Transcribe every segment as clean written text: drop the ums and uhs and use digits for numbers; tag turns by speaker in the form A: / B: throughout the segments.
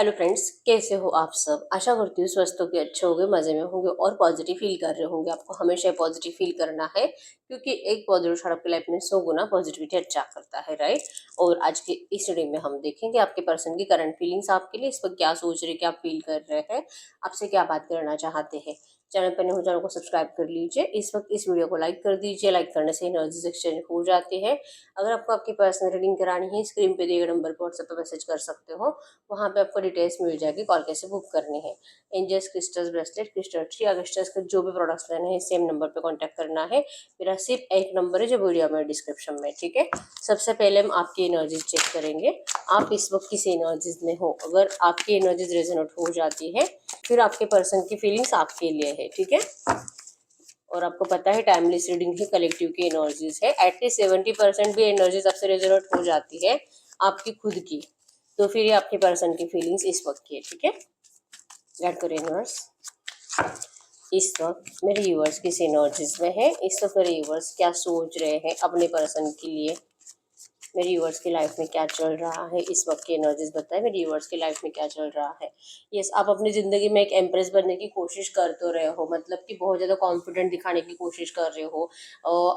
A: Hello friends, कैसे हो आप सब। आशा करती हूँ स्वस्थ होगे, अच्छे होंगे, मज़े में होंगे और पॉजिटिव फील कर रहे होंगे। आपको हमेशा पॉजिटिव फील करना है क्योंकि एक पॉजिटिव थॉट आपकी लाइफ में 100 गुना पॉजिटिविटी अच्छा करता है, राइट। और आज के इस वीडियो में हम देखेंगे आपके पर्सन की करंट फीलिंग्स आपके लिए, इस वक्त क्या सोच रहे, क्या फील कर रहे हैं, आपसे क्या बात करना चाहते हैं। चैनल पर नहीं हो, चैनल को सब्सक्राइब कर लीजिए। इस वक्त इस वीडियो को लाइक कर दीजिए। लाइक करने से एनर्जीज एक्सचेंज हो जाती है। अगर आपको आपकी पर्सनल रीडिंग करानी है, स्क्रीन पे दिए गए नंबर पर व्हाट्सएप पर मैसेज कर सकते हो। वहाँ पे आपको डिटेल्स मिल जाएगी, कॉल कैसे बुक करनी है। Angels crystals bracelet, crystal tree, Augustus के जो भी प्रोडक्ट्स लेने हैं सेम नंबर पे कांटेक्ट करना है। मेरा सिर्फ एक नंबर है जो वीडियो में डिस्क्रिप्शन में, ठीक है। सबसे पहले हम आपकी एनर्जीज चेक करेंगे। आप इस वक्त किस एनर्जीज में हो। अगर आपकी एनर्जीज रेजोनेट हो जाती है फिर आपके पर्सन की फीलिंग्स आपके लिए है, ठीक है। और आपको पता है टाइमलेस रीडिंग ही कलेक्टिव की एनर्जीज है। एटलीस्ट 70% भी एनर्जीज आपसे रेजोनेट हो जाती है आपकी खुद की, तो फिर ये आपके पर्सन की फीलिंग्स इस वक्त की है, ठीक है। गाइड करो यूनिवर्स, इस वक्त मेरे व्यूअर्स किस एनर्जीज में है। इस वक्त मेरे व्यूअर्स क्या सोच रहे हैं अपने पर्सन के लिए। मेरी व्यूअर्स की लाइफ में क्या चल रहा है इस वक्त की एनर्जीज बताए। मेरी व्यूअर्स की लाइफ में क्या चल रहा है। यस, आप अपनी ज़िंदगी में एक एम्प्रेस बनने की कोशिश कर तो रहे हो, मतलब कि बहुत ज़्यादा कॉन्फिडेंट दिखाने की कोशिश कर रहे हो।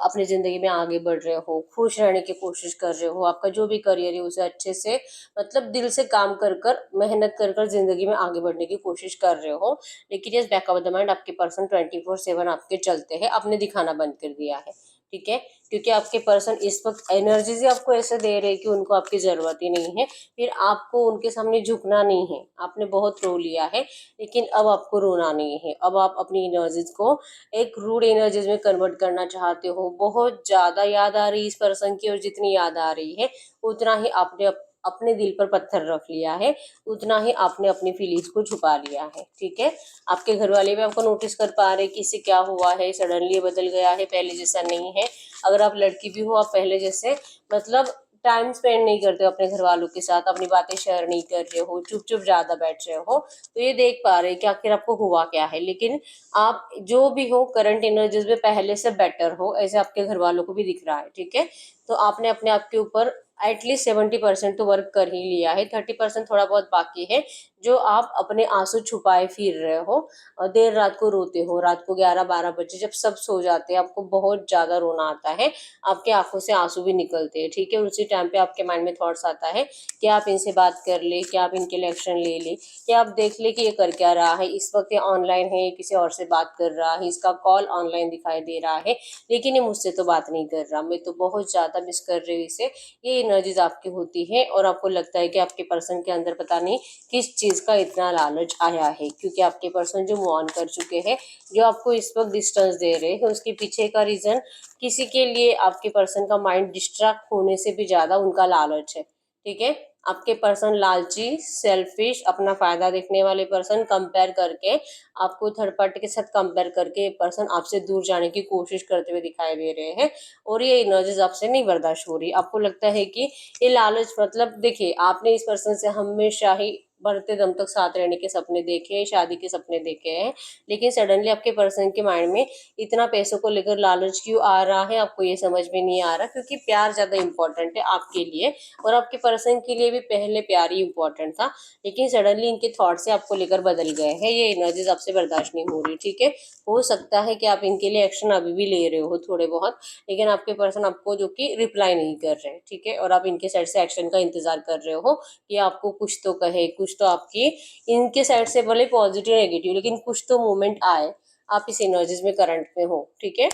A: अपनी ज़िंदगी में आगे बढ़ रहे हो, खुश रहने की कोशिश कर रहे हो। आपका जो भी करियर है उसे अच्छे से, मतलब दिल से काम कर कर, मेहनत कर कर ज़िंदगी में आगे बढ़ने की कोशिश कर रहे हो। लेकिन yes, back of the mind आपके पर्सन 24/7 आपके चलते हैं, आपने दिखाना बंद कर दिया है, ठीक है। क्योंकि आपके पर्सन इस वक्त एनर्जीज ही आपको ऐसे दे रहे हैं कि उनको आपकी ज़रूरत ही नहीं है। फिर आपको उनके सामने झुकना नहीं है। आपने बहुत रो लिया है लेकिन अब आपको रोना नहीं है। अब आप अपनी एनर्जीज को एक रूड एनर्जीज में कन्वर्ट करना चाहते हो। बहुत ज़्यादा याद आ रही है इस पर्सन की, और जितनी याद आ रही है उतना ही आपने अपने दिल पर पत्थर रख लिया है, उतना ही आपने अपनी फीलिंग्स को छुपा लिया है, ठीक है। आपके घर वाले भी आपको नोटिस कर पा रहे कि इससे क्या हुआ है, सडनली बदल गया है, पहले जैसा नहीं है। अगर आप लड़की भी हो, आप पहले जैसे मतलब टाइम स्पेंड नहीं करते हो अपने घर वालों के साथ, अपनी बातें शेयर नहीं कर रहे हो, चुप चुप ज्यादा बैठ रहे हो। तो ये देख पा रहे हैं कि आखिर आपको हुआ क्या है। लेकिन आप जो भी हो करंट एनर्जीज में पहले से बेटर हो, ऐसे आपके घर वालों को भी दिख रहा है, ठीक है। तो आपने अपने आप के ऊपर एटलीस्ट 70% तो वर्क कर ही लिया है, 30% थोड़ा बहुत बाकी है जो आप अपने आंसू छुपाए फिर रहे हो। और देर रात को रोते हो, रात को 11-12 बजे जब सब सो जाते हैं आपको बहुत ज्यादा रोना आता है, आपके आंखों से आंसू भी निकलते हैं, ठीक है। और उसी टाइम पे आपके माइंड में थॉट्स आता है कि आप इनसे बात कर ले, कि आप इनके लिए एक्शन ले ले, कि आप देख ले कि ये कर क्या रहा है। इस वक्त ये ऑनलाइन है, किसी और से बात कर रहा है, इसका कॉल ऑनलाइन दिखाई दे रहा है लेकिन ये मुझसे तो बात नहीं कर रहा, मैं तो बहुत ज्यादा मिस कर रही हूँ इसे। ये एनर्जीज आपकी होती है और आपको लगता है कि आपके पर्सन के अंदर पता नहीं किस चीज का इतना लालच आया है, क्योंकि आपके पर्सन जो मूव ऑन कर चुके हैं, जो आपको इस वक्त डिस्टेंस दे रहे हैं, उसके पीछे का रीजन किसी के लिए आपके पर्सन का माइंड डिस्ट्रैक्ट होने से भी ज्यादा उनका लालच है, ठीक है। आपके पर्सन लालची, सेल्फिश, अपना फायदा देखने वाले पर्सन, कंपेयर करके आपको थर्ड पार्टी के साथ कंपेयर करके पर्सन आपसे दूर जाने की कोशिश करते हुए दिखाई दे रहे हैं। और ये एनर्जीज आपसे नहीं बर्दाश्त हो रही। आपको लगता है कि ये लालच, मतलब देखिए आपने इस पर्सन से हमेशा ही बढ़ते दम तक साथ रहने के सपने देखे, शादी के सपने देखे हैं, लेकिन सडनली आपके पर्सन के माइंड में इतना पैसों को लेकर लालच क्यों आ रहा है आपको ये समझ में नहीं आ रहा। क्योंकि प्यार ज्यादा इंपॉर्टेंट है आपके लिए, और आपके पर्सन के लिए भी पहले प्यार ही इंपॉर्टेंट था, लेकिन सडनली इनके थॉट से आपको लेकर बदल गए हैं। ये एनर्जीज आपसे बर्दाश्त नहीं हो रही, ठीक है। हो सकता है कि आप इनके लिए एक्शन अभी भी ले रहे हो थोड़े बहुत, लेकिन आपके पर्सन आपको जो कि रिप्लाई नहीं कर रहे हैं, ठीक है। और आप इनके साइड से एक्शन का इंतजार कर रहे हो कि आपको कुछ तो कहे, कुछ तो आपकी इनके साइड से भले पॉजिटिव नेगेटिव लेकिन कुछ तो मूवमेंट आए। आप इस एनर्जीज में करंट में हो, ठीक है।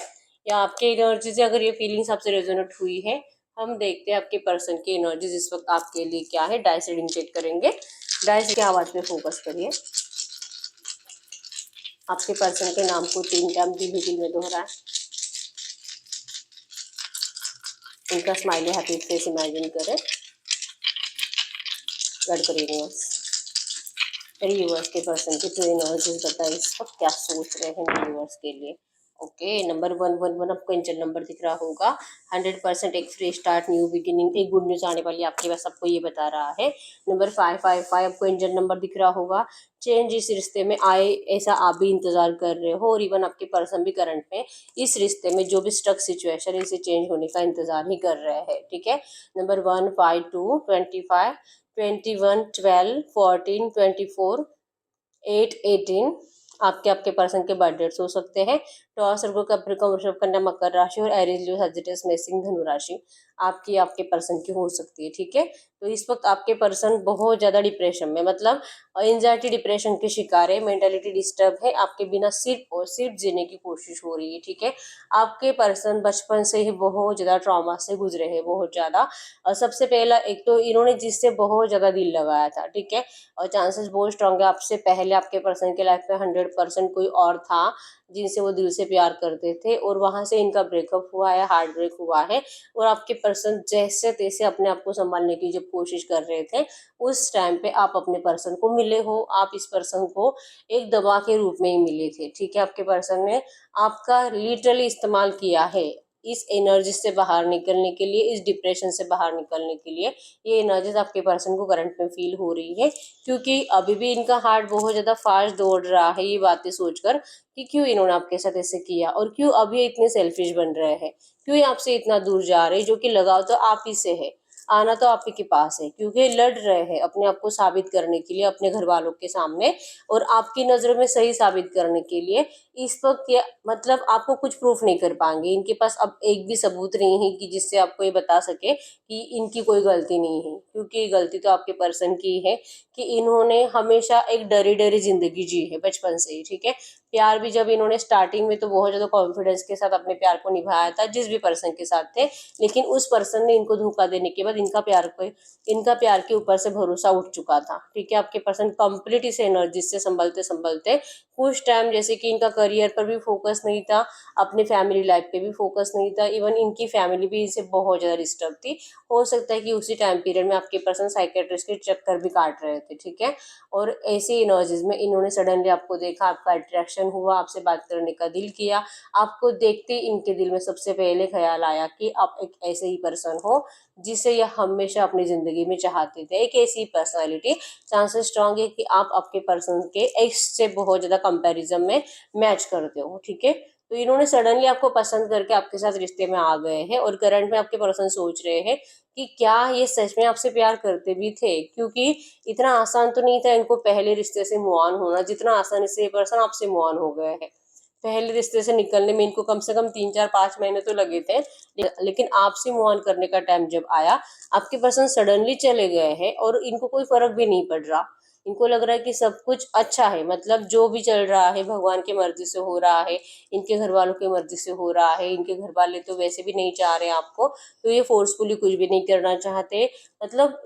A: या आपके एनर्जी से अगर ये फीलिंग्स आपसे रेजोनेट हुई है, हम देखते हैं आपके पर्सन की एनर्जीज इस वक्त आपके लिए क्या है। डाइस रीडिंग चेक करेंगे। डाइस की आवाज पे फोकस करिए। आपके पर्सन के नाम को 3 टाइम दिल में दोहराएं। उनका स्माइली हैप्पी फेस इमेजिन करें। गड करिए यूनिवर्स, मेरे यूनिवर्स के पर्सन की जो एनर्जीज बताए इस वक्त क्या सोच रहे हैं मेरे यूनिवर्स के लिए। ओके, नंबर 111 आपको एंजल नंबर दिख रहा होगा। 100% एक फ्रेश स्टार्ट, न्यू बिगिनिंग, एक गुड न्यूज आने वाली आपके पास, आपको ये बता रहा है। नंबर 555 आपको एंजल नंबर दिख रहा होगा। चेंज इस रिश्ते में आए ऐसा आप भी इंतजार कर रहे हो, और इवन आपके पर्सन भी करंट में इस रिश्ते में जो भी स्टक सिचुएशन इसे चेंज होने का इंतजार ही कर रहे हैं, ठीक है। नंबर 152 25 21, 12, 14, 24, 8, 18 आपके आपके पर्सन के बर्थ डेट्स हो सकते हैं। टॉस, वर्गो, कैप्रिकॉर्न, वृषभ, कन्या, मकर राशि और एरीज, लियो, सजिटेरियस, मेष, धनु राशि आपकी आपके पर्सन की हो सकती है। ठीक है, तो इस वक्त आपके पर्सन बहुत ज्यादा डिप्रेशन में, मतलब एंजाइटी डिप्रेशन के शिकार है, मेंटालिटी डिस्टर्ब है, आपके बिना सिर्फ और सिर्फ जीने की कोशिश हो रही है। ठीक है, आपके पर्सन बचपन से ही बहुत ज्यादा ट्रॉमा से गुजरे हैं, बहुत ज्यादा। और सबसे पहला एक तो इन्होंने जिससे बहुत ज्यादा दिल लगाया था, ठीक है, और चांसेस बहुत स्ट्रांग है आपसे पहले आपके पर्सन के लाइफ में 100% कोई और था जिनसे वो दिल से प्यार करते थे, और वहां से इनका ब्रेकअप हुआ है, हार्ट ब्रेक हुआ है। और आपके पर्सन जैसे तैसे अपने आप को संभालने की जब कोशिश कर रहे थे, उस टाइम पे आप अपने पर्सन को मिले हो। आप इस पर्सन को एक दवा के रूप में ही मिले थे। ठीक है, आपके पर्सन ने आपका लिटरली इस्तेमाल किया है इस एनर्जी से बाहर निकलने के लिए, इस डिप्रेशन से बाहर निकलने के लिए। ये एनर्जीज आपके पर्सन को करंट में फील हो रही है, क्योंकि अभी भी इनका हार्ट बहुत ज्यादा फास्ट दौड़ रहा है, ये बातें सोचकर कि क्यों इन्होंने आपके साथ ऐसे किया, और क्यों अभी इतने सेल्फिश बन रहे हैं, क्यों ये आपसे इतना दूर जा रहे हैं, जो कि लगाव तो आप ही से है, आना तो आप ही के पास है, क्योंकि लड़ रहे हैं अपने आप को साबित करने के लिए अपने घर वालों के सामने, और आपकी नजरों में सही साबित करने के लिए। इस वक्त ये मतलब आपको कुछ प्रूफ नहीं कर पाएंगे, इनके पास अब एक भी सबूत नहीं है कि जिससे आपको ये बता सके कि इनकी कोई गलती नहीं है, क्योंकि गलती तो आपके पर्सन की है कि इन्होंने हमेशा एक डरी डरी जिंदगी जी है बचपन से ही। ठीक है, प्यार भी जब इन्होंने स्टार्टिंग में तो बहुत ज्यादा कॉन्फिडेंस के साथ अपने प्यार को निभाया था जिस भी पर्सन के साथ थे, लेकिन उस पर्सन ने इनको धोखा देने के बाद इनका प्यार के ऊपर से भरोसा उठ चुका था। ठीक है, आपके पर्सन कंप्लीट इस एनर्जी से संभलते संभलते कुछ टाइम, जैसे कि इनका करियर पर भी फोकस नहीं था, अपनी फैमिली लाइफ पे भी फोकस नहीं था, इवन इनकी फैमिली भी इनसे बहुत ज्यादा डिस्टर्ब थी। हो सकता है कि उसी टाइम पीरियड में आपके पर्सन साइकेट्रिस्ट के चक्कर भी काट रहे थे। ठीक है, और ऐसी एनर्जीज में इन्होंने सडनली आपको देखा, आपका अट्रैक्शन हुआ, आपसे बात करने का दिल किया। आपको देखते ही इनके दिल में सबसे पहले ख्याल आया कि आप एक ऐसे ही पर्सन हो जिसे यह हमेशा अपनी जिंदगी में चाहते थे, एक ऐसी पर्सनालिटी। चांसेस स्ट्रांग है कि आप आपके पर्सन के एक्स से बहुत ज्यादा कंपैरिजन में मैच करते हो। ठीक है, तो इन्होंने सडनली आपको पसंद करके आपके साथ रिश्ते में आ गए हैं, और करंट में आपके पर्सन सोच रहे हैं कि क्या ये सच में आपसे प्यार करते भी थे, क्योंकि इतना आसान तो नहीं था इनको पहले रिश्ते से मूव ऑन होना, जितना आसानी से ये पर्सन आपसे मूव ऑन हो गए हैं। पहले रिश्ते से निकलने में इनको कम से कम 3, 4, 5 महीने तो लगे थे, लेकिन आपसे मूव ऑन करने का टाइम जब आया, आपके पर्सन सडनली चले गए हैं और इनको कोई फर्क भी नहीं पड़ रहा। इनको लग रहा है कि सब कुछ अच्छा है, मतलब जो भी चल रहा है भगवान की मर्जी से हो रहा है, इनके घर वालों की मर्जी से हो रहा है। इनके घर वाले तो वैसे भी नहीं चाह रहे आपको, तो ये फोर्सफुली कुछ भी नहीं करना चाहते। मतलब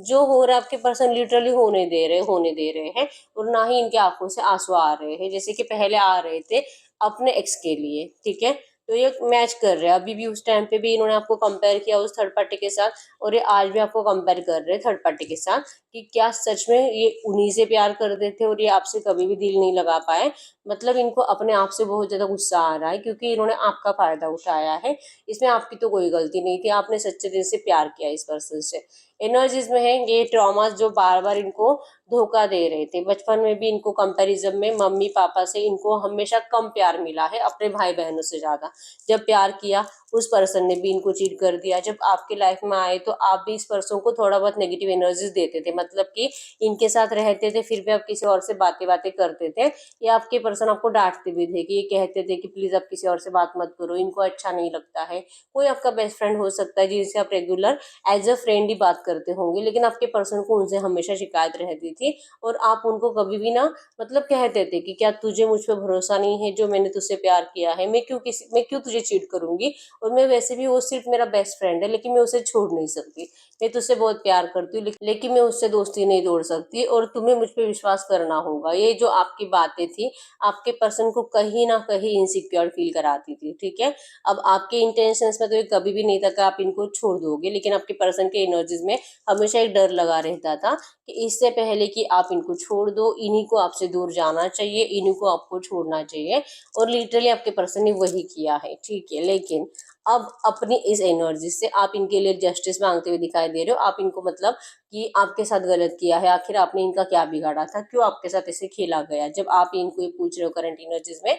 A: जो हो रहा है आपके पर्सन लिटरली होने दे रहे हैं, और ना ही इनके आंखों से आंसू आ रहे हैं जैसे कि पहले आ रहे थे अपने एक्स के लिए। ठीक है, तो ये मैच कर रहे हैं, अभी भी उस टाइम पे भी इन्होंने आपको कंपेयर किया उस थर्ड पार्टी के साथ, और ये आज भी आपको कंपेयर कर रहे हैं थर्ड पार्टी के साथ कि क्या सच में ये उन्हीं से प्यार करते थे और ये आपसे कभी भी दिल नहीं लगा पाए। मतलब इनको अपने आप से बहुत ज्यादा गुस्सा आ रहा है, क्योंकि इन्होंने आपका फायदा उठाया है। इसमें आपकी तो कोई गलती नहीं थी, आपने सच्चे दिल से प्यार किया इस पर्सन से। एनर्जीज में है ये ट्रॉमास जो बार बार इनको धोखा दे रहे थे। बचपन में भी इनको कंपैरिजन में मम्मी पापा से इनको हमेशा कम प्यार मिला है, अपने भाई बहनों से ज्यादा। जब प्यार किया उस पर्सन ने भी इनको चीट कर दिया। जब आपके लाइफ में आए तो आप भी इस पर्सन को थोड़ा बहुत नेगेटिव एनर्जीज देते थे, मतलब कि इनके साथ रहते थे फिर भी आप किसी और से बातें बातें करते थे, या आपके पर्सन आपको डांटते भी थे कि ये कहते थे कि प्लीज आप किसी और से बात मत करो, इनको अच्छा नहीं लगता है। कोई आपका बेस्ट फ्रेंड हो सकता है जिनसे आप रेगुलर एज अ फ्रेंड ही बात करते होंगे, लेकिन आपके पर्सन को उनसे हमेशा शिकायत रहती थी, और आप उनको कभी भी ना मतलब कहते थे कि क्या तुझे मुझ पर भरोसा नहीं है, जो मैंने तुझसे प्यार किया है, मैं क्यों तुझे चीट करूंगी, और मैं वैसे भी वो सिर्फ मेरा बेस्ट फ्रेंड है, लेकिन मैं उसे छोड़ नहीं सकती। मैं तुझसे बहुत प्यार करती हूँ, लेकिन मैं उससे दोस्ती नहीं तोड़ सकती, और तुम्हें मुझ पर विश्वास करना होगा। ये जो आपकी बातें थी आपके पर्सन को कहीं ना कहीं इनसिक्योर फील कराती थी। ठीक है, अब आपके इंटेंशंस में तो ये कभी भी नहीं था कि आप इनको छोड़ दोगे, लेकिन आपके पर्सन के एनर्जीज में हमेशा एक डर लगा रहता था कि इससे पहले कि आप इनको छोड़ दो, इन्हीं को आपसे दूर जाना चाहिए, इन्हीं को आपको छोड़ना चाहिए, और लिटरली आपके पर्सन ने वही किया है। ठीक है, लेकिन अब अपनी इस एनर्जी से आप इनके लिए जस्टिस मांगते हुए दिखाई दे रहे हो। आप इनको मतलब कि आपके साथ गलत किया है, आखिर आपने इनका क्या बिगाड़ा था, क्यों आपके साथ ऐसे खेला गया, जब आप इनको ये पूछ रहे हो करंट एनर्जीज में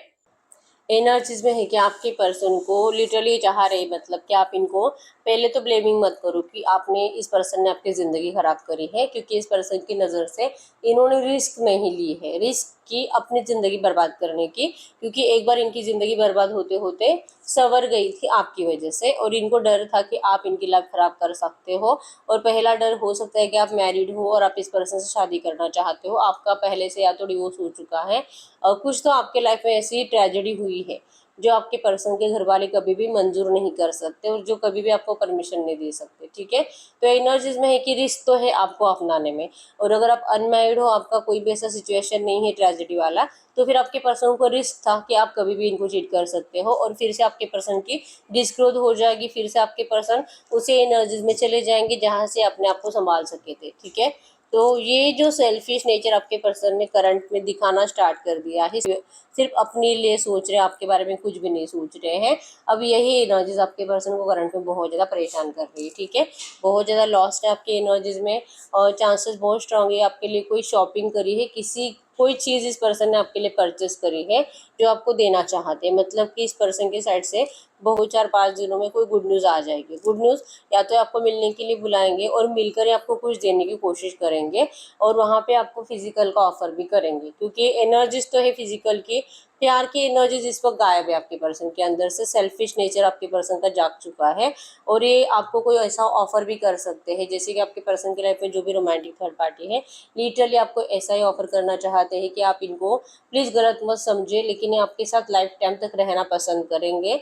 A: एनर्जीज में है कि आपके पर्सन को लिटरली चाह रहे, मतलब कि आप इनको पहले तो ब्लेमिंग मत करो कि आपने, इस पर्सन ने आपकी ज़िंदगी ख़राब करी है, क्योंकि इस पर्सन की नज़र से इन्होंने रिस्क नहीं ली है, रिस्क की अपनी ज़िंदगी बर्बाद करने की, क्योंकि एक बार इनकी ज़िंदगी बर्बाद होते होते संवर गई थी आपकी वजह से, और इनको डर था कि आप इनकी लाइफ ख़राब कर सकते हो। और पहला डर हो सकता है कि आप मैरिड हो और आप इस पर्सन से शादी करना चाहते हो, आपका पहले से या तो डिवोर्स हो चुका है, और कुछ तो आपके लाइफ में ऐसी ट्रेजेडी हुई है जो आपके पर्सन के घर वाले कभी भी मंजूर नहीं कर सकते और जो कभी भी आपको परमिशन नहीं दे सकते, ठीक है। तो एनर्जीज में है कि रिस्क तो है आपको अपनाने में, और अगर आप अनमैरिड हो, आपका कोई भी ऐसा सिचुएशन नहीं है ट्रेजेडी वाला, तो फिर आपके पर्सन को रिस्क था कि आप कभी भी इनको चीट कर सकते हो और फिर से आपके पर्सन की डिस्ग्रोथ हो जाएगी, फिर से आपके पर्सन उसी एनर्जीज में चले जाएंगे जहाँ से अपने आप को संभाल सके थे, ठीक है। तो ये जो सेल्फिश नेचर आपके पर्सन ने करंट में दिखाना स्टार्ट कर दिया है, सिर्फ अपने लिए सोच रहे हैं, आपके बारे में कुछ भी नहीं सोच रहे हैं। अब यही एनर्जीज आपके पर्सन को करंट में बहुत ज़्यादा परेशान कर रही है, ठीक है। बहुत ज़्यादा लॉस्ट है आपकी एनर्जीज में, और चांसेस बहुत स्ट्रांग है आपके लिए कोई शॉपिंग करी है, किसी कोई चीज़ इस पर्सन ने आपके लिए परचेस करी है जो आपको देना चाहते हैं, मतलब कि इस पर्सन की साइड से बहुत 4-5 दिनों में कोई गुड न्यूज़ आ जाएगी। गुड न्यूज़ या तो आपको मिलने के लिए बुलाएंगे और मिलकर ही आपको कुछ देने की कोशिश करेंगे, और वहाँ पे आपको फिजिकल का ऑफर भी करेंगे, क्योंकि एनर्जीज तो है फिजिकल की। प्यार की एनर्जीज इस वक्त गायब है आपके पर्सन के अंदर से, सेल्फिश नेचर आपके पर्सन का जाग चुका है, और ये आपको कोई ऐसा ऑफर भी कर सकते हैं, जैसे कि आपके पर्सन की लाइफ में जो भी रोमांटिक थर्ड पार्टी है, लिटरली आपको ऐसा ही ऑफर करना चाहते हैं कि आप इनको प्लीज़ गलत मत समझे, लेकिन ये आपके साथ लाइफ टाइम तक रहना पसंद करेंगे।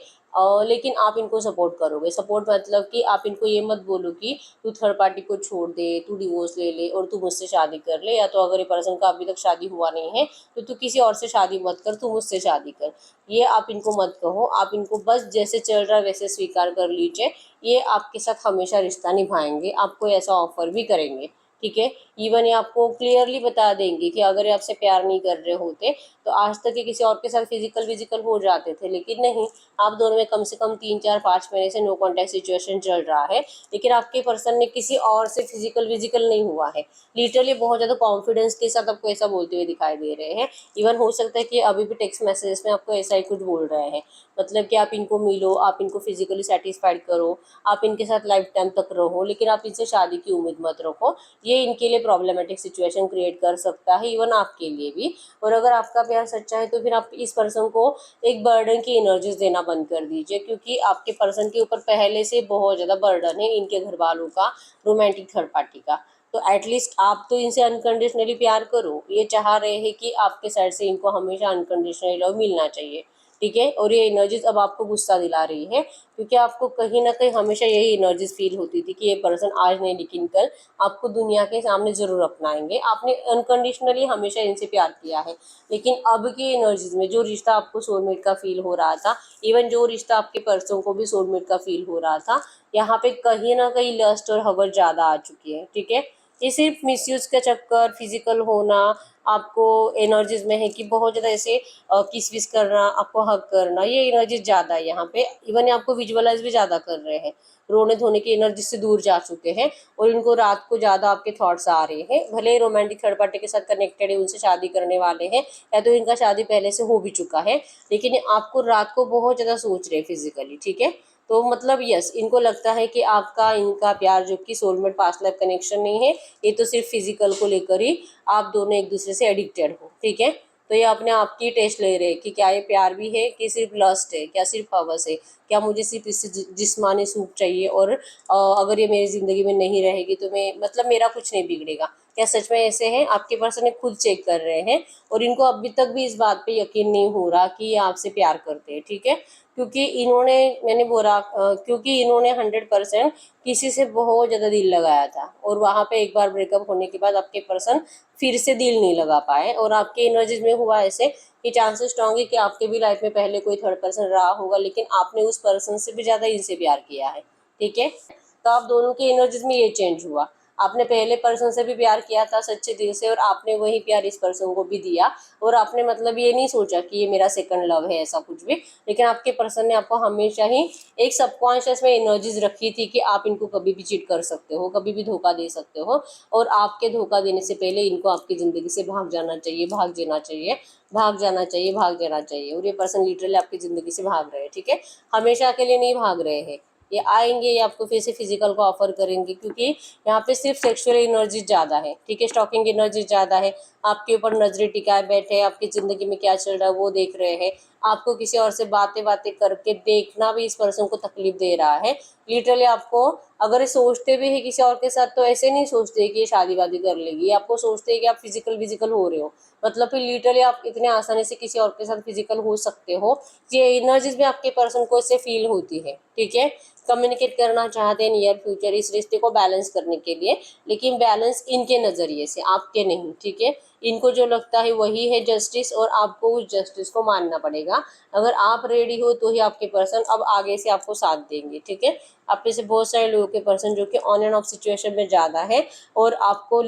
A: लेकिन आप इनको सपोर्ट करोगे, सपोर्ट मतलब कि आप इनको ये मत बोलो कि तू थर्ड पार्टी को छोड़ दे, तू डिवोर्स ले ले और तू मुझसे शादी कर ले, या तो अगर ये पर्सन का अभी तक शादी हुआ नहीं है तो तू किसी और से शादी मत कर, तू मुझसे शादी कर। ये आप इनको मत कहो, आप इनको बस जैसे चल रहा है वैसे स्वीकार कर लीजिए। ये आपके साथ हमेशा रिश्ता निभाएंगे, आपको ऐसा ऑफर भी करेंगे, ठीक है। इवन ये आपको क्लियरली बता देंगे कि अगर ये आपसे प्यार नहीं कर रहे होते तो आज तक ये किसी और के साथ फिजिकल विजिकल हो जाते थे, लेकिन नहीं, आप दोनों में कम से कम 3-4-5 महीने से नो कॉन्टैक्ट सिचुएशन चल रहा है, लेकिन आपके पर्सन ने किसी और से फिजिकल विजिकल नहीं हुआ है। लिटरली बहुत ज़्यादा कॉन्फिडेंस के साथ आपको ऐसा बोलते हुए दिखाई दे रहे हैं। इवन हो सकता है कि अभी भी टेक्स्ट मैसेजेस में आपको ऐसा ही कुछ बोल रहे हैं, मतलब कि आप इनको मिलो, आप इनको फिजिकली सेटिस्फाइड करो, आप इनके साथ लाइफ टाइम तक रहो, लेकिन आप इनसे शादी की उम्मीद मत रखो। ये इनके लिए प्रॉब्लमेटिक सिचुएशन क्रिएट कर सकता है, इवन आपके लिए भी। और अगर आपका प्यार सच्चा है तो फिर आप इस पर्सन को एक बर्डन की एनर्जीज देना बंद कर दीजिए, क्योंकि आपके पर्सन के ऊपर पहले से बहुत ज़्यादा बर्डन है इनके घर वालों का, रोमांटिक थर्ड पार्टी का। तो एटलीस्ट आप तो इनसे अनकंडीशनली प्यार करो, ये चाह रहे हैं कि आपके साइड से इनको हमेशा अनकंडीशनली लव मिलना चाहिए, ठीक है। और ये एनर्जीज अब आपको गुस्सा दिला रही है, क्योंकि आपको कहीं ना कहीं हमेशा यही एनर्जीज फील होती थी कि ये पर्सन आज नहीं लेकिन कल आपको दुनिया के सामने ज़रूर अपनाएंगे। आपने अनकंडीशनली हमेशा इनसे प्यार किया है, लेकिन अब की एनर्जीज में जो रिश्ता आपको सोलमेट का फील हो रहा था, इवन जो रिश्ता आपके पर्सन को भी सोलमेट का फील हो रहा था, यहाँ पे कहीं ना कहीं लस्ट और हवस ज़्यादा आ चुकी है, ठीक है। ये सिर्फ मिसयूज का चक्कर, फिजिकल होना, आपको एनर्जीज में है कि बहुत ज़्यादा ऐसे किस विस करना, आपको हक करना, ये एनर्जी ज़्यादा है यहाँ पे। इवन आपको विजुअलाइज भी ज़्यादा कर रहे हैं, रोने धोने की एनर्जी से दूर जा चुके हैं, और इनको रात को ज़्यादा आपके थॉट्स आ रहे हैं। भले ही रोमांटिक थर्ड पार्टी के साथ कनेक्टेड है, उनसे शादी करने वाले हैं, या तो इनका शादी पहले से हो भी चुका है, लेकिन ये आपको रात को बहुत ज़्यादा सोच रहे हैं फिजिकली, ठीक है। तो मतलब यस, इनको लगता है कि आपका इनका प्यार जो कि सोलमेट पास्ट लाइफ कनेक्शन नहीं है, ये तो सिर्फ फिजिकल को लेकर ही आप दोनों एक दूसरे से एडिक्टेड हो, ठीक है। तो ये अपने आप की टेस्ट ले रहे हैं कि क्या ये प्यार भी है कि सिर्फ लस्ट है, क्या सिर्फ हवस है, क्या मुझे सिर्फ इससे जिस्मानी सुख चाहिए, और अगर ये मेरी ज़िंदगी में नहीं रहेगी तो मैं, मतलब मेरा कुछ नहीं बिगड़ेगा। क्या सच में ऐसे हैं? आपके पर्सन खुद चेक कर रहे हैं, और इनको अभी तक भी इस बात पे यकीन नहीं हो रहा कि ये आपसे प्यार करते हैं, ठीक है। क्योंकि इन्होंने, मैंने बोला क्योंकि इन्होंने 100% किसी से बहुत ज़्यादा दिल लगाया था, और वहाँ पे एक बार ब्रेकअप होने के बाद आपके पर्सन फिर से दिल नहीं लगा पाए, और आपके एनर्जीज में हुआ ऐसे कि चांसेस स्ट्रॉन्ग है कि आपके भी लाइफ में पहले कोई थर्ड पर्सन रहा होगा, लेकिन आपने उस पर्सन से भी ज़्यादा इनसे प्यार किया है, ठीक है। तो आप दोनों की एनर्जीज में ये चेंज हुआ। आपने पहले पर्सन से भी प्यार किया था सच्चे दिल से, और आपने वही प्यार इस पर्सन को भी दिया, और आपने मतलब ये नहीं सोचा कि ये मेरा सेकंड लव है ऐसा कुछ भी। लेकिन आपके पर्सन ने आपको हमेशा ही एक सबकॉन्शियस में एनर्जीज रखी थी कि आप इनको कभी भी चीट कर सकते हो, कभी भी धोखा दे सकते हो, और आपके धोखा देने से पहले इनको आपकी ज़िंदगी से भाग जाना चाहिए, भाग जाना चाहिए, भाग जाना चाहिए, भाग जाना चाहिए। और ये पर्सन लिटरली आपकी ज़िंदगी से भाग रहे हैं, ठीक है। हमेशा के लिए नहीं भाग रहे हैं, ये आएंगे, ये आपको फिर से फिजिकल को ऑफर करेंगे, क्योंकि यहाँ पे सिर्फ सेक्सुअल एनर्जी ज़्यादा है, ठीक है, स्टॉकिंग एनर्जी ज़्यादा है। आपके ऊपर नजरें टिकाए बैठे, आपकी ज़िंदगी में क्या चल रहा है वो देख रहे हैं। आपको किसी और से बातें बातें करके देखना भी इस पर्सन को तकलीफ दे रहा है। लिटरली आपको, अगर ये सोचते भी है किसी और के साथ, तो ऐसे नहीं सोचते कि ये शादी वादी कर लेगी, आपको सोचते हैं कि आप फिजिकल विजिकल हो रहे हो, मतलब फिर लिटरली आप इतने आसानी से किसी और के साथ फिजिकल हो सकते हो। ये एनर्जीज भी आपके पर्सन को इससे फील होती है, ठीक है। कम्युनिकेट करना चाहते हैं नियर फ्यूचर इस रिश्ते को बैलेंस करने के लिए, लेकिन बैलेंस इनके नज़रिए से, आपके नहीं, ठीक है। इनको जो लगता है वही है जस्टिस, और आपको उस जस्टिस को मानना पड़ेगा। अगर आप रेडी हो तो ही आपके पर्सन अब आगे से आपको साथ देंगे, ठीक है। आप में से बहुत सारे लोगों के पर्सन जो कि ऑन एंड ऑफ सिचुएशन में ज़्यादा है, और आपको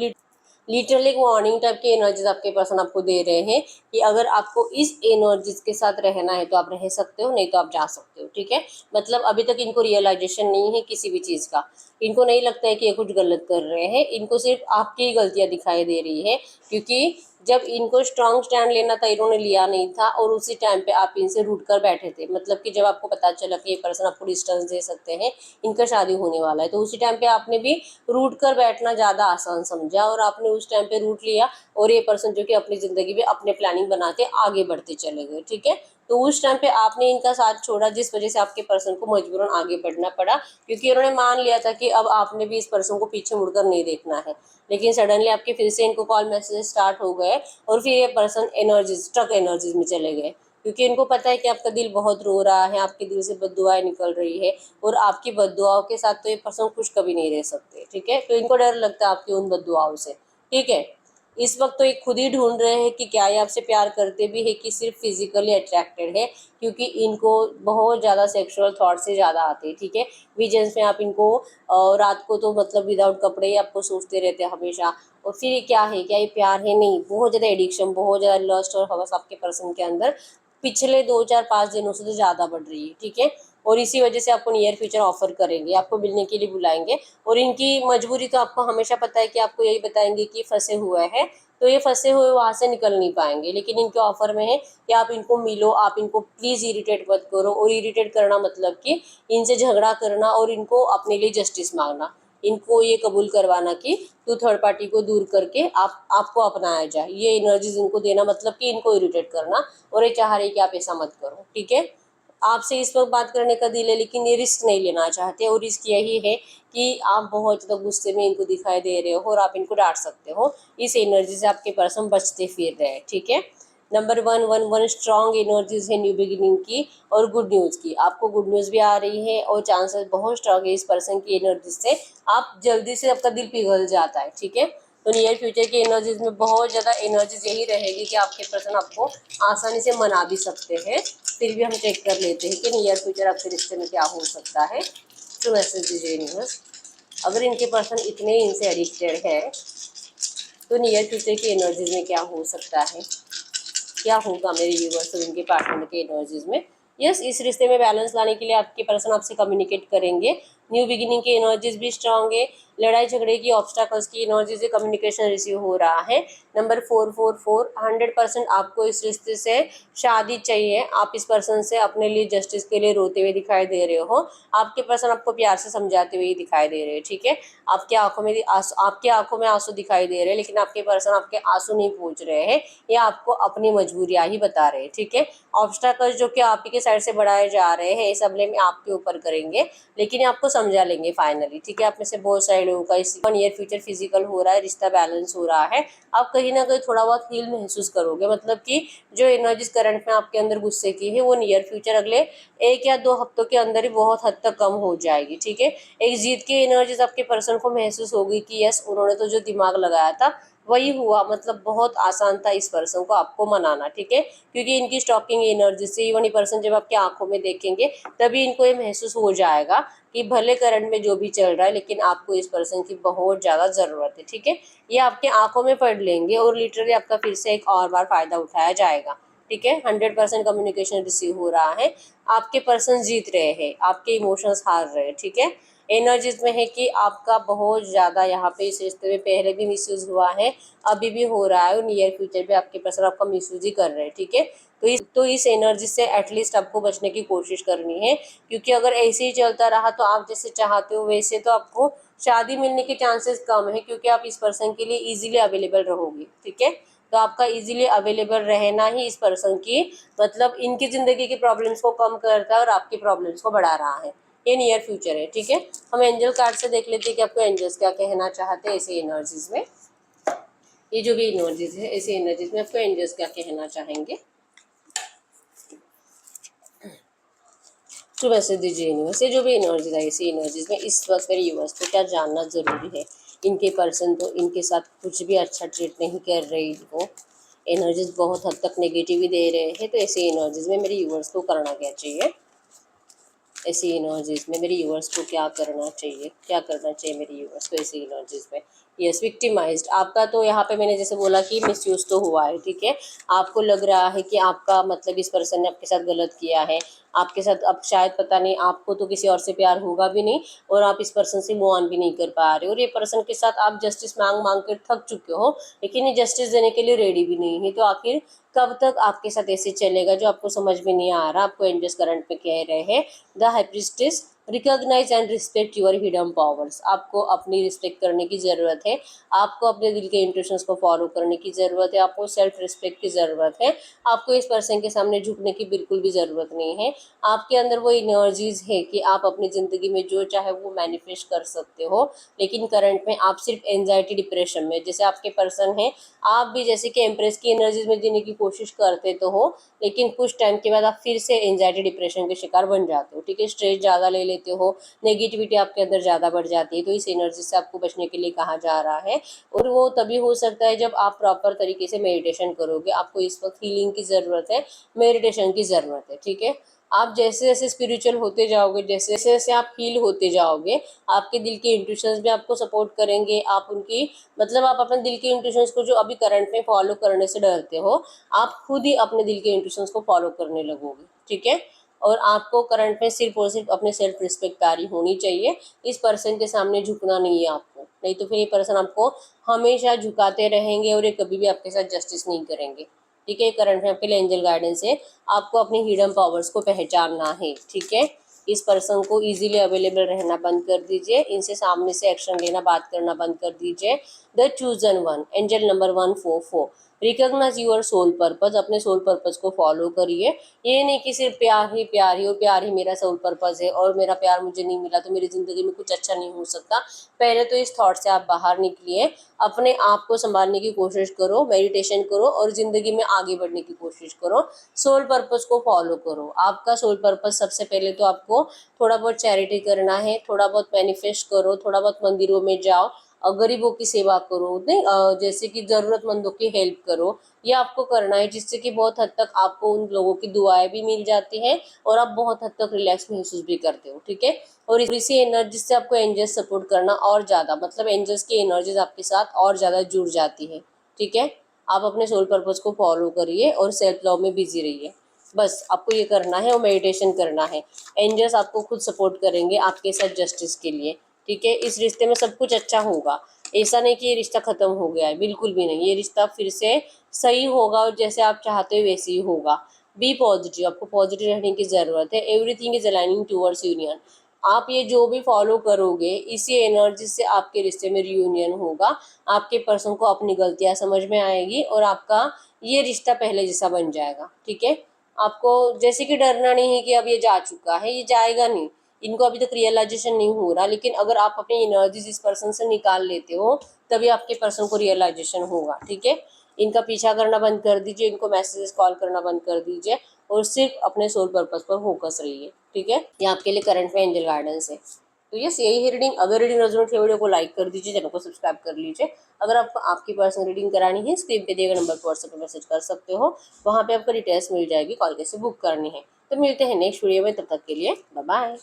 A: लिटरली एक वार्निंग टाइप की एनर्जीज आपके पर्सन आपको दे रहे हैं कि अगर आपको इस एनर्जीज के साथ रहना है तो आप रह सकते हो, नहीं तो आप जा सकते हो, ठीक है। मतलब अभी तक इनको रियलाइजेशन नहीं है किसी भी चीज़ का, इनको नहीं लगता है कि ये कुछ गलत कर रहे हैं, इनको सिर्फ आपकी ही गलतियां दिखाई दे रही है। क्योंकि जब इनको स्ट्रांग स्टैंड लेना था इन्होंने लिया नहीं था, और उसी टाइम पे आप इनसे रूठ कर बैठे थे। मतलब कि जब आपको पता चला कि ये पर्सन आपको डिस्टेंस दे सकते हैं, इनका शादी होने वाला है, तो उसी टाइम पे आपने भी रूठ कर बैठना ज़्यादा आसान समझा, और आपने उस टाइम पे रूट लिया, और ये पर्सन जो कि अपनी ज़िंदगी में अपने प्लानिंग बनाते आगे बढ़ते चले गए, ठीक है। तो उस टाइम पे आपने इनका साथ छोड़ा, जिस वजह से आपके पर्सन को मजबूरन आगे बढ़ना पड़ा, क्योंकि उन्होंने मान लिया था कि अब आपने भी इस पर्सन को पीछे मुड़कर नहीं देखना है। लेकिन सडनली आपके फिर से इनको कॉल मैसेज स्टार्ट हो गए, और फिर ये पर्सन एनर्जीज, स्ट्रक एनर्जीज में चले गए, क्योंकि इनको पता है कि आपका दिल बहुत रो रहा है, आपके दिल से बद्दुआएं निकल रही है, और आपकी बद्दुआओं के साथ तो ये पर्सन खुश कभी नहीं रह सकते, ठीक है। तो इनको डर लगता है आपकी उन बद्दुआओं से, ठीक है। इस वक्त तो ये खुद ही ढूंढ रहे हैं कि क्या ये आपसे प्यार करते भी है कि सिर्फ फिजिकली अट्रैक्टेड है, क्योंकि इनको बहुत ज़्यादा सेक्सुअल थॉट से ज़्यादा आते हैं, ठीक है। विजन्स में आप इनको रात को तो मतलब विदाउट कपड़े ही आपको सोचते रहते हैं हमेशा। और फिर ये क्या है, क्या ये प्यार है? नहीं, बहुत ज़्यादा एडिक्शन, बहुत ज़्यादा लस्ट और हवस आपके पर्सन के अंदर पिछले 2 4 5 दिनों से तो ज़्यादा बढ़ रही है, ठीक है। और इसी वजह से आपको नियर फ्यूचर ऑफर करेंगे, आपको मिलने के लिए बुलाएंगे, और इनकी मजबूरी तो आपको हमेशा पता है कि आपको यही बताएंगे कि फंसे हुए हैं, तो ये फंसे हुए वहाँ से निकल नहीं पाएंगे। लेकिन इनके ऑफर में है कि आप इनको मिलो, आप इनको प्लीज़ इरिटेट मत करो, और इरिटेट करना मतलब कि इनसे झगड़ा करना और इनको अपने लिए जस्टिस मांगना, इनको ये कबूल करवाना कि टू थर्ड पार्टी को दूर करके आपको अपनाया जाए। ये एनर्जीज इनको देना मतलब कि इनको इरिटेट करना, और ये चाह रही कि आप ऐसा मत करो, ठीक है। आपसे इस वक्त बात करने का दिल है, लेकिन ये रिस्क नहीं लेना चाहते, और रिस्क यही है कि आप बहुत ज़्यादा गुस्से में इनको दिखाई दे रहे हो, और आप इनको डांट सकते हो। इस एनर्जी से आपके पर्सन बचते फिर रहे हैं, ठीक है। नंबर 1 स्ट्रॉन्ग एनर्जीज है न्यू बिगिनिंग की और गुड न्यूज़ की। आपको गुड न्यूज़ भी आ रही है, और चांसेस बहुत स्ट्रॉन्ग है इस पर्सन की एनर्जी से आप जल्दी से, आपका दिल पिघल जाता है, ठीक है। तो नियर फ्यूचर की एनर्जीज में बहुत ज़्यादा एनर्जीज यही रहेगी कि आपके पर्सन आपको आसानी से मना भी सकते हैं। फिर भी हम चेक कर लेते हैं कि नियर फ्यूचर आपके रिश्ते में क्या हो सकता है। तो मैसेज दीजिए यूनिवर्स, अगर इनके पर्सन इतने इनसे एडिक्टेड है तो नियर फ्यूचर की एनर्जीज में क्या हो सकता है, क्या होगा मेरे व्यूवर्स और इनके पार्टनर के एनर्जीज में। यस, इस रिश्ते में बैलेंस लाने के लिए आपके पर्सन आपसे कम्युनिकेट करेंगे। न्यू बिगिनिंग की एनर्जीज भी स्ट्रांग है, लड़ाई झगड़े की, ऑब्स्टैकल्स की एनर्जी से कम्युनिकेशन रिसीव हो रहा है। नंबर 444 100% आपको इस रिश्ते से शादी चाहिए। आप इस पर्सन से अपने लिए जस्टिस के लिए रोते हुए दिखाई दे रहे हो, आपके पर्सन आपको प्यार से समझाते हुए दिखाई दे रहे हैं, ठीक है। आपकी आंखों में आंसू दिखाई दे रहे हैं, लेकिन आपके पर्सन आपके आंसू नहीं पूछ रहे हैं, ये आपको अपनी मजबूरियां ही बता रहे हैं, ठीक है। ऑब्स्टैकल्स जो कि आप ही के साइड से बढ़ाए जा रहे हैं, इस हमले में आपके ऊपर करेंगे, लेकिन आपको समझा लेंगे फाइनली, ठीक है। आप में से बहुत सारे लोगों का इस नियर फ्यूचर फिजिकल हो रहा है, रिश्ता बैलेंस हो रहा है। आप कहीं ना कहीं थोड़ा बहुत हील महसूस करोगे, मतलब कि जो एनर्जीज करंट में आपके अंदर गुस्से की है वो नियर फ्यूचर अगले 1 या 2 हफ्तों के अंदर ही बहुत हद तक कम हो जाएगी, ठीक है। एक जीत की एनर्जीज आपके पर्सन को महसूस होगी कि यस, उन्होंने तो जो दिमाग लगाया था वही हुआ, मतलब बहुत आसान था इस पर्सन को आपको मनाना, ठीक है, क्योंकि इनकी स्टॉकिंग एनर्जी से इवन ये पर्सन जब आपकी आंखों में देखेंगे तभी इनको ये महसूस हो जाएगा कि भले करंट में जो भी चल रहा है लेकिन आपको इस पर्सन की बहुत ज़्यादा ज़रूरत है, ठीक है। ये आपके आंखों में पढ़ लेंगे और लिटरली आपका फिर से एक और बार फ़ायदा उठाया जाएगा, ठीक है। 100% कम्युनिकेशन रिसीव हो रहा है, आपके पर्सन जीत रहे हैं, आपके इमोशंस हार रहे हैं, ठीक है। एनर्जीज में है कि आपका बहुत ज़्यादा यहाँ पे इस रिश्ते में पहले भी मिसयूज हुआ है, अभी भी हो रहा है और नियर फ्यूचर भी आपके पर्सन आपका मिसयूज ही कर रहे हैं, ठीक है। तो इस एनर्जी से एटलीस्ट आपको बचने की कोशिश करनी है, क्योंकि अगर ऐसे ही चलता रहा तो आप जैसे चाहते हो वैसे तो आपको शादी मिलने के चांसेस कम है, क्योंकि आप इस पर्सन के लिए इजीली अवेलेबल रहोगे, ठीक है। तो आपका इजीली अवेलेबल रहना ही इस पर्सन की मतलब इनकी ज़िंदगी की प्रॉब्लम्स को कम करता है और आपकी प्रॉब्लम्स को बढ़ा रहा है। ये नियर फ्यूचर है, ठीक है। हम एंजल कार्ड से देख लेते हैं कि आपको एंजल्स क्या कहना चाहते हैं ऐसी एनर्जीज में। ये जो भी एनर्जीज है ऐसी एनर्जीज में आपको एंजल्स क्या कहना चाहेंगे, तो वैसे दीजिए यूनिवर्स। ये जो भी एनर्जीज है ऐसी एनर्जीज में इस वक्त मेरे यूनिवर्स को क्या जानना जरूरी है। इनके पर्सन तो इनके साथ कुछ भी अच्छा ट्रीट नहीं कर रहे, इनको एनर्जीज बहुत हद तक नेगेटिव ही दे रहे हैं, तो ऐसी एनर्जीज में मेरे यूनिवर्स को करना क्या चाहिए, ऐसी एनर्जीज में मेरे यूवर्स को क्या करना चाहिए, क्या करना चाहिए मेरे यूवर्स को ऐसी एनर्जीज में। यस, विक्टिमाइज्ड आपका तो यहाँ पे मैंने जैसे बोला कि मिसयूज तो हुआ है, ठीक है। आपको लग रहा है कि आपका मतलब इस पर्सन ने आपके साथ गलत किया है, आपके साथ अब शायद पता नहीं आपको तो किसी और से प्यार होगा भी नहीं और आप इस पर्सन से मूव ऑन भी नहीं कर पा रहे हो, और ये पर्सन के साथ आप जस्टिस मांग मांग कर थक चुके हो लेकिन ये जस्टिस देने के लिए रेडी भी नहीं है। तो आखिर कब तक आपके साथ ऐसे चलेगा जो आपको समझ में नहीं आ रहा। आपको एंजल्स करंट में कह रहे हैं the high priestess recognize and respect your hidden powers. आपको अपनी रिस्पेक्ट करने की ज़रूरत है, आपको अपने दिल के इंट्यूशंस को फॉलो करने की ज़रूरत है, आपको सेल्फ रिस्पेक्ट की ज़रूरत है। आपको इस पर्सन के सामने झुकने की बिल्कुल भी ज़रूरत नहीं है। आपके अंदर वो एनर्जीज है कि आप अपनी ज़िंदगी में जो चाहे वो मैनिफेस्ट कर सकते हो, लेकिन करंट में आप सिर्फ एंजाइटी डिप्रेशन में, जैसे आपके पर्सन है आप भी जैसे कि एम्प्रेस की एनर्जीज में जीने की कोशिश करते तो हो लेकिन कुछ टाइम के बाद आप फिर से एंजाइटी डिप्रेशन के शिकार बन जाते हो, ठीक है। स्ट्रेस ज़्यादा ले लेते हो, नेगेटिविटी आपके अंदर ज़्यादा बढ़ जाती है, तो इस एनर्जी से आपको बचने के लिए कहा जा रहा है। और वो तभी हो सकता है जब आप प्रॉपर तरीके से मेडिटेशन करोगे। आपको इस वक्त हीलिंग की ज़रूरत है, मेडिटेशन की ज़रूरत है, ठीक है। आप जैसे जैसे स्पिरिचुअल होते जाओगे, जैसे जैसे आप हील होते जाओगे, आपके दिल के इंट्यूशंस भी आपको सपोर्ट करेंगे। आप उनकी मतलब आप अपने दिल के इंट्यूशंस को जो अभी करंट में फॉलो करने से डरते हो, आप खुद ही अपने दिल के इंट्यूशंस को फॉलो करने लगोगे, ठीक है। और आपको करंट में सिर्फ और सिर्फ अपने सेल्फ रिस्पेक्ट प्यारी होनी चाहिए। इस पर्सन के सामने झुकना नहीं है आपको, नहीं तो फिर ये पर्सन आपको हमेशा झुकाते रहेंगे और ये कभी भी आपके साथ जस्टिस नहीं करेंगे, ठीक है। करंट में आपके लिए एंजल गाइडेंस है, आपको अपनी हिडन पावर्स को पहचानना है, ठीक है। इस पर्सन को इजीली अवेलेबल रहना बंद कर दीजिए, इनसे सामने से एक्शन लेना, बात करना बंद कर दीजिए। The chosen one, angel number 144, recognize your soul purpose. अपने सोल पर्पज को फॉलो करिए। ये नहीं कि सिर्फ प्यार ही और प्यार ही मेरा सोल पर्पज है और मेरा प्यार मुझे नहीं मिला तो मेरी ज़िंदगी में कुछ अच्छा नहीं हो सकता। पहले तो इस थॉट से आप बाहर निकलिए, अपने आप को संभालने की कोशिश करो, मेडिटेशन करो और ज़िंदगी में आगे बढ़ने की कोशिश करो। सोल पर्पस को फॉलो करो। आपका सोल पर्पस सबसे पहले तो आपको थोड़ा बहुत चैरिटी करना है, थोड़ा बहुत मैनिफेस्ट करो, थोड़ा बहुत मंदिरों में जाओ और गरीबों की सेवा करो, नहीं जैसे कि ज़रूरतमंदों की हेल्प करो। ये आपको करना है, जिससे कि बहुत हद तक आपको उन लोगों की दुआएं भी मिल जाती हैं और आप बहुत हद तक रिलैक्स महसूस भी करते हो, ठीक है। और इसी एनर्जी से आपको एंजल्स सपोर्ट करना और ज़्यादा, मतलब एंजल्स की एनर्जीज आपके साथ और ज़्यादा जुड़ जाती है, ठीक है। आप अपने सोल पर्पस को फॉलो करिए और सेल्फ लव में बिजी रहिए। बस आपको ये करना है और मेडिटेशन करना है। एंजल्स आपको खुद सपोर्ट करेंगे आपके साथ जस्टिस के लिए, ठीक है। इस रिश्ते में सब कुछ अच्छा होगा, ऐसा नहीं कि ये रिश्ता ख़त्म हो गया है, बिल्कुल भी नहीं। ये रिश्ता फिर से सही होगा और जैसे आप चाहते हो वैसे ही होगा। बी पॉजिटिव, आपको पॉजिटिव रहने की ज़रूरत है। Everything is aligning towards union. आप ये जो भी फॉलो करोगे इसी एनर्जी से आपके रिश्ते में रियूनियन होगा। आपके पर्सन को अपनी गलतियाँ समझ में आएगी और आपका ये रिश्ता पहले जैसा बन जाएगा, ठीक है। आपको जैसे कि डरना नहीं है कि अब ये जा चुका है, ये जाएगा नहीं। इनको अभी तक रियलाइजेशन नहीं हो रहा, लेकिन अगर आप अपनी एनर्जीज इस पर्सन से निकाल लेते हो तभी आपके पर्सन को रियलाइजेशन होगा, ठीक है। इनका पीछा करना बंद कर दीजिए, इनको मैसेजेस कॉल करना बंद कर दीजिए और सिर्फ अपने सोल पर्पस पर फोकस रहिए, ठीक है। ये आपके लिए करंट में एंजल गाइडेंस है। तो यस, यही है रीडिंग। अगर रीडिंग रेजोनेट है, वीडियो को लाइक कर दीजिए, चैनल को सब्सक्राइब कर लीजिए। अगर आपको आपकी पर्सनल रीडिंग करानी है, स्क्रीन पे दिए गए नंबर पर व्हाट्सएप पे मैसेज कर सकते हो, वहाँ पे आपको डिटेल्स मिल जाएगी, कॉल कैसे बुक करनी है। तो मिलते हैं नेक्स्ट वीडियो में, तब तक के लिए बाय बाय।